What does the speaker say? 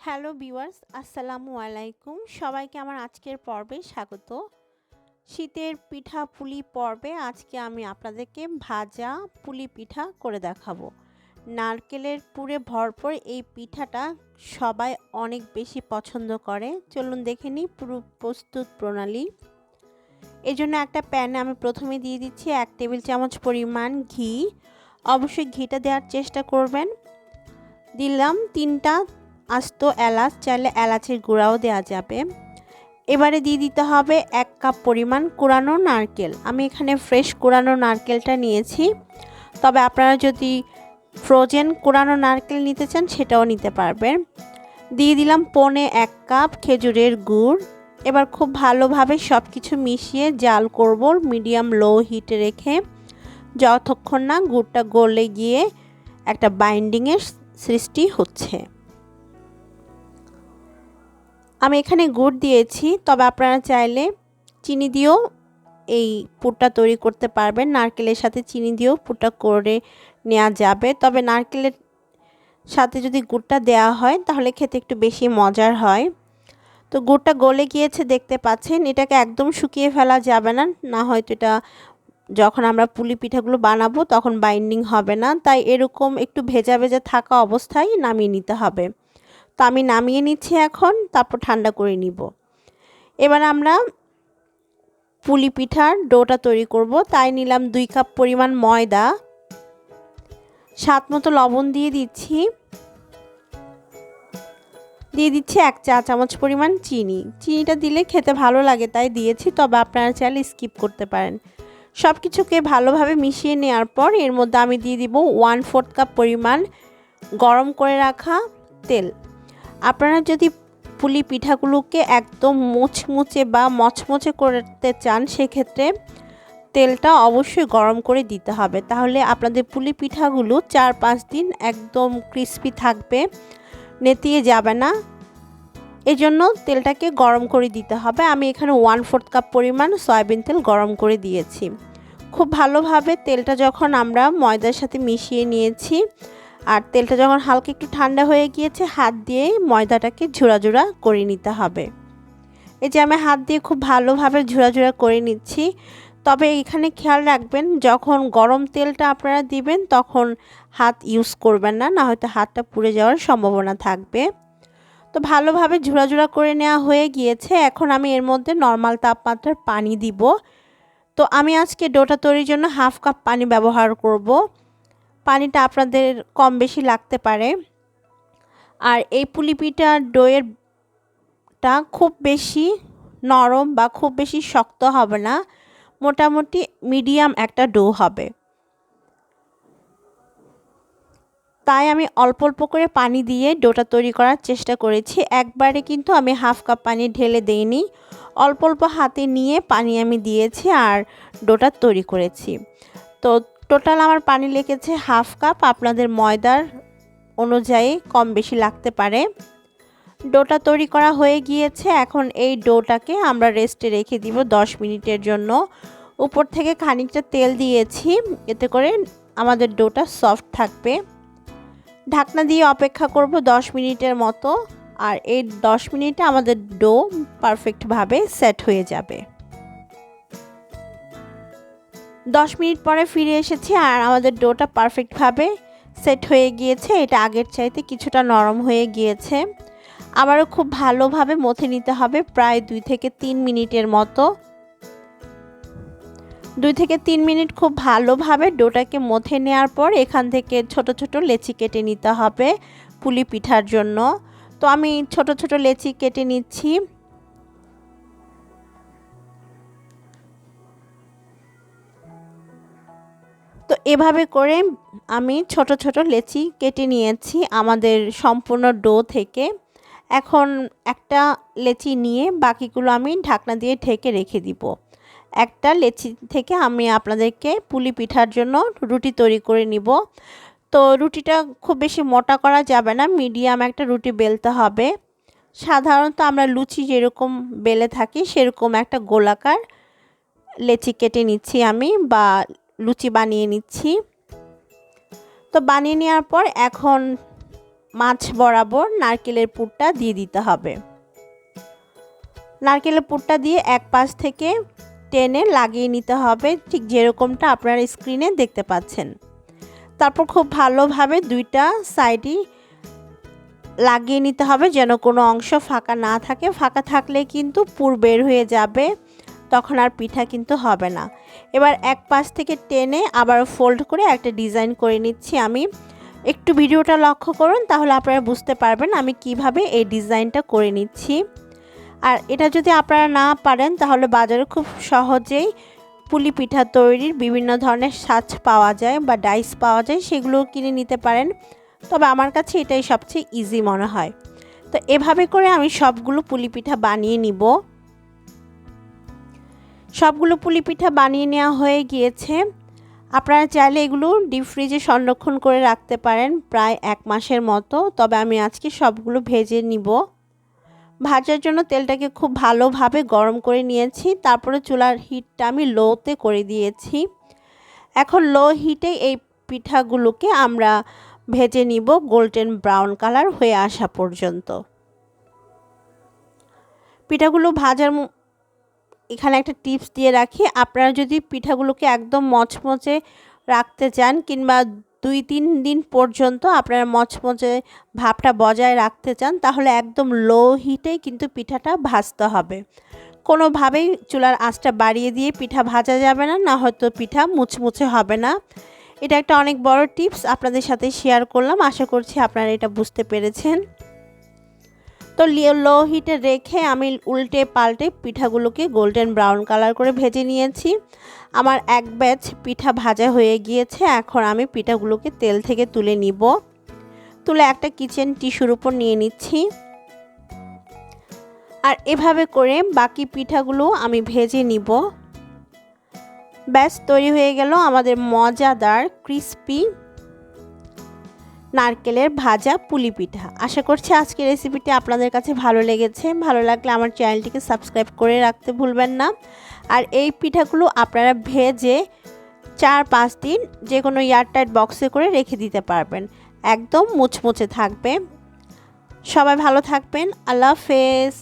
Hello viewers, আসসালামু আলাইকুম। সবাইকে আমার আজকের পর্বে স্বাগত। শীতের পিঠা পুলি পর্বে আজকে আমি আপনাদেরকে ভাজা পুলি পিঠা করে দেখাবো। নারকেলের পুরে ভরপুর এই পিঠাটা সবাই অনেক বেশি পছন্দ করে। চলুন দেখে নিই পুরো প্রস্তুত প্রণালী। এই জন্য একটা প্যানে আমি প্রথমে দিয়ে দিচ্ছি 1 টেবিল চামচ পরিমাণ ঘি। অবশ্যই ঘিটা দেওয়ার চেষ্টা করবেন। দিলাম 3টা আস্ত এলাচ, চাইলে এলাচের গুঁড়াও দেওয়া যাবে। এবারে দিয়ে দিতে হবে 1 কাপ পরিমাণ কুড়ানো নারকেল। আমি এখানে ফ্রেশ কুড়ানো নারকেলটা নিয়েছি, তবে আপনারা যদি ফ্রোজেন কুড়ানো নারকেল নিতে চান সেটাও নিতে পারবেন। দিয়ে দিলাম 1 কাপ খেজুরের গুড়। এবার খুব ভালোভাবে সব কিছু মিশিয়ে জাল করব মিডিয়াম লো হিটে রেখে, যতক্ষণ না গুড়টা গলে গিয়ে একটা বাইন্ডিংয়ের সৃষ্টি হচ্ছে। আমি এখানে গুড় দিয়েছি, তবে আপনারা চাইলে চিনি দিয়েও এই পুরটা তৈরি করতে পারবেন। নারকেলের সাথে চিনি দিয়েও পুরটা করে নেওয়া যাবে, তবে নারকেলের সাথে যদি গুড়টা দেওয়া হয় তাহলে খেতে একটু বেশি মজার হয়। তো গুড়টা গলে গিয়েছে দেখতে পাচ্ছেন। এটাকে একদম শুকিয়ে ফেলা যাবে না, না হয়তো এটা যখন আমরা পুলি পিঠাগুলো বানাবো তখন বাইন্ডিং হবে না। তাই এরকম একটু ভেজা ভেজা থাকা অবস্থায় নামিয়ে নিতে হবে। তো আমি নামিয়ে নিচ্ছি এখন, তারপর ঠান্ডা করে নিব। এবার আমরা পুলি পিঠার ডোটা তৈরি করব। তাই নিলাম 2 কাপ পরিমাণ ময়দা, স্বাদ মতো লবণ দিয়ে দিচ্ছি, 1 চা চামচ পরিমাণ চিনি। চিনিটা দিলে খেতে ভালো লাগে তাই দিয়েছি, তবে আপনারা চাইলে স্কিপ করতে পারেন। সব কিছুকে ভালোভাবে মিশিয়ে নেওয়ার পর এর মধ্যে আমি দিয়ে দিব 1/4 কাপ পরিমাণ গরম করে রাখা তেল। আপনারা যদি পুলি পিঠাগুলোকে একদম মুচমুচে বা মচমচে করতে চান সেক্ষেত্রে তেলটা অবশ্যই গরম করে দিতে হবে, তাহলে আপনাদের পুলি পিঠাগুলো 4-5 দিন একদম ক্রিস্পি থাকবে, নেতিয়ে যাবে না। এজন্য তেলটাকে গরম করে দিতে হবে। আমি এখানে 1/4 কাপ পরিমাণ সয়াবিন তেল গরম করে দিয়েছি। খুব ভালোভাবে তেলটা যখন আমরা ময়দার সাথে মিশিয়ে নিয়েছি আর তেলটা যখন হালকা একটু ঠান্ডা হয়ে গিয়েছে, হাত দিয়ে ময়দাটাকে ঝুরা ঝুরা করে নিতে হবে। এই যে আমি হাত দিয়ে খুব ভালোভাবে ঝুরা ঝুরা করে নিচ্ছি। তবে এখানে খেয়াল রাখবেন, যখন গরম তেলটা আপনারা দিবেন তখন হাত ইউজ করবেন না, না হয়তো হাতটা পুড়ে যাওয়ার সম্ভাবনা থাকবে। তো ভালোভাবে ঝুরা ঝুরা করে নেওয়া হয়ে গিয়েছে। এখন আমি এর মধ্যে নর্মাল তাপমাত্রার পানি দিব। তো আমি আজকে ডোটা তৈরির জন্য 1/2 কাপ পানি ব্যবহার করব। পানিটা আপনাদের কম বেশি লাগতে পারে। আর এই পুলি পিঠার ডোয়েরটা খুব বেশি নরম বা খুব বেশি শক্ত হবে না, মোটামুটি মিডিয়াম একটা ডো হবে। তাই আমি অল্প অল্প করে পানি দিয়ে ডোটা তৈরি করার চেষ্টা করেছি। একবারে কিন্তু আমি 1/2 কাপ পানি ঢেলে দেইনি, অল্প অল্প হাতে নিয়ে পানি আমি দিয়েছি আর ডোটা তৈরি করেছি। তো টোটাল আমার পানি লেগেছে 1/2 কাপ। আপনাদের ময়দার অনুযায়ী কম বেশি লাগতে পারে। ডোটা তৈরি করা হয়ে গিয়েছে। এখন এই ডোটাকে আমরা রেস্টে রেখে দিব 10 মিনিটের জন্য। উপর থেকে খানিকটা তেল দিয়েছি, এতে করে আমাদের ডোটা সফট থাকবে। ঢাকনা দিয়ে অপেক্ষা করব 10 মিনিটের মতো, আর এই 10 মিনিটে আমাদের ডো পারফেক্টভাবে সেট হয়ে যাবে। 10 মিনিট পরে ফিরে এসেছি আর আমাদের ডোটা পারফেক্টভাবে সেট হয়ে গিয়েছে। এটা আগের চাইতে কিছুটা নরম হয়ে গিয়েছে। আবারও খুব ভালোভাবে মথে নিতে হবে, প্রায় 2 থেকে 3 মিনিটের মতো। 2 থেকে 3 মিনিট খুব ভালোভাবে ডোটাকে মথে নেওয়ার পর এখান থেকে ছোট ছোট লেচি কেটে নিতে হবে পুলি পিঠার জন্য। তো আমি ছোট ছোট লেচি কেটে নিচ্ছি। তো এভাবে করে আমি ছোট ছোট লেচি কেটে নিয়েছি আমাদের সম্পূর্ণ ডো থেকে। এখন একটা লেচি নিয়ে বাকিগুলো আমি ঢাকনা দিয়ে ঢেকে রেখে দিব। একটা লেচি থেকে আমি আপনাদেরকে পুলি পিঠার জন্য রুটি তৈরি করে নিব। তো রুটিটা খুব বেশি মোটা করা যাবে না, মিডিয়াম একটা রুটি বেলতে হবে। সাধারণত আমরা লুচি যেরকম বেলে থাকি সেরকম একটা গোলাকার লেচি কেটে নিচ্ছি আমি, বা লুচি বানিয়ে নিচ্ছি। তো বানিয়ে নেওয়ার পর এখন মাছ বরাবর নারকেলের পুরটা দিয়ে দিতে হবে। নারকেলের পুরটা দিয়ে এক পাশ থেকে টেনে লাগিয়ে নিতে হবে, ঠিক যেরকমটা আপনারা স্ক্রিনে দেখতে পাচ্ছেন। তারপর খুব ভালোভাবে দুইটা সাইডই লাগিয়ে নিতে হবে যেন কোনো অংশ ফাঁকা না থাকে। ফাঁকা থাকলে কিন্তু পুর বের হয়ে যাবে, তখন আর পিঠা কিন্তু হবে না। এবার এক পাশ থেকে টেনে আবার ফোল্ড করে একটা ডিজাইন করে নিচ্ছি আমি। একটু ভিডিওটা লক্ষ্য করুন, তাহলে আপনারা বুঝতে পারবেন আমি কিভাবে এই ডিজাইনটা করে নিচ্ছি। আর এটা যদি আপনারা না পারেন তাহলে বাজারে খুব সহজেই পুলি পিঠা তৈরির বিভিন্ন ধরনের সাজ পাওয়া যায় বা ডাইস পাওয়া যায়, সেগুলো কিনে নিতে পারেন। তবে আমার কাছে এটাই সবচেয়ে ইজি মনে হয়। তো এভাবে করে আমি সবগুলো পুলি পিঠা বানিয়ে নিব। সবগুলো পুলি পিঠা বানিয়ে নেওয়া হয়ে গিয়েছে। আপনারা চাইলে এগুলো ডিপ ফ্রিজে সংরক্ষণ করে রাখতে পারেন প্রায় 1 মাসের মতো। তবে আমি আজকে সবগুলো ভেজে নিব। ভাজার জন্য তেলটাকে খুব ভালোভাবে গরম করে নিয়েছি। তারপরে চুলার হিটটা আমি লোতে করে দিয়েছি। এখন লো হিটে এই পিঠাগুলোকে আমরা ভেজে নিব গোল্ডেন ব্রাউন কালার হয়ে আসা পর্যন্ত। পিঠাগুলো ভাজার এখানে একটা টিপস দিয়ে রাখি, আপনারা যদি পিঠাগুলোকে একদম মচমচে রাখতে চান কিংবা 2-3 দিন পর্যন্ত আপনারা মচমচে ভাবটা বজায় রাখতে চান, তাহলে একদম লো হিটেই কিন্তু পিঠাটা ভাজতে হবে। কোনোভাবেই চুলার আঁচটা বাড়িয়ে দিয়ে পিঠা ভাজা যাবে না, না হয়তো পিঠা মুচমুচে হবে না। এটা একটা অনেক বড় টিপস আপনাদের সাথে শেয়ার করলাম। আশা করছি আপনারা এটা বুঝতে পেরেছেন। তো লো হিটে রেখে আমি উল্টে পাল্টে পিঠাগুলোকে গোল্ডেন ব্রাউন কালার করে ভেজে নিয়েছি। আমার এক ব্যাচ পিঠা ভাজা হয়ে গিয়েছে। এখন আমি পিঠাগুলোকে তেল থেকে তুলে নিব। তুলে একটা কিচেন টিস্যুর উপর নিয়ে নিচ্ছি। আর এভাবে করে বাকি পিঠাগুলো আমি ভেজে নিব। ব্যাস তৈরি হয়ে গেল আমাদের মজাদার ক্রিস্পি নারকেলের ভাজা পুলি পিঠা। আশা করছি আজকের রেসিপিটি আপনাদের কাছে ভালো লেগেছে। ভালো লাগলে আমার চ্যানেলটিকে সাবস্ক্রাইব করে রাখতে ভুলবেন না। আর এই পিঠাগুলো আপনারা ভেজে 4-5 দিন যে কোনো এয়ারটাইট বক্সে করে রেখে দিতে পারবেন, একদম মুচমুচে থাকবে। সবাই ভালো থাকবেন। আল্লাহ হাফেজ।